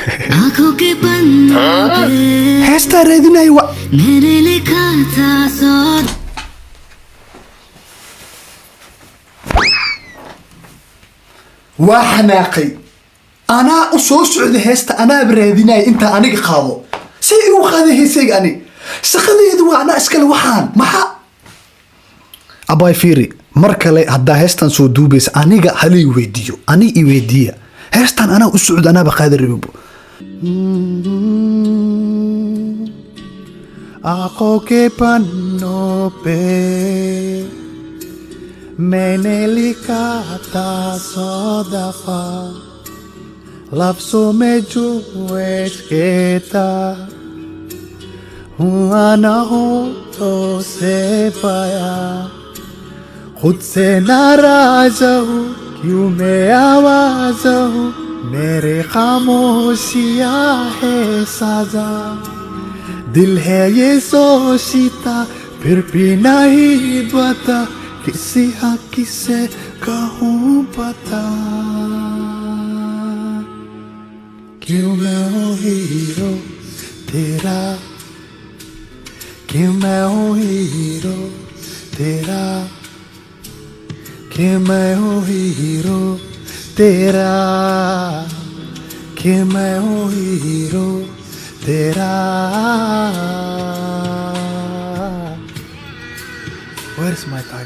आंखों के पन्नों पे heestaa raadinaya wa मैंने लिखा था सौ waa xanaaqay anaa u soo socday heesta anaaba raadinaya inta aniga qaado say igu qaaday heesayga anig shaqadeedu waa anaa iskale waxaan maxaa abay fiiri mar kale haddaa heestan soo duubaysa aniga halay weydiiyo ani i weydiiya heestan anaa u socdo anaaba qaadi rabibo आंखों के पन्नों पे मैंने लिखा था 100 दफा लफ्जों में जो इश्क था हुआ ना हो तो से पाया खुद से नाराज हूँ क्यों मैं आवाज हूँ मेरे खामोशियाँ है साजा दिल है ये सोचता फिर भी नहीं बता किसी हक से कहूँ पता क्यों मैं हूँ हीरो तेरा क्यों मैं हूँ हीरो तेरा क्यों मैं हूँ हीरो तेरा क्यों मैं हूँ हीरो तेरा Where's my time?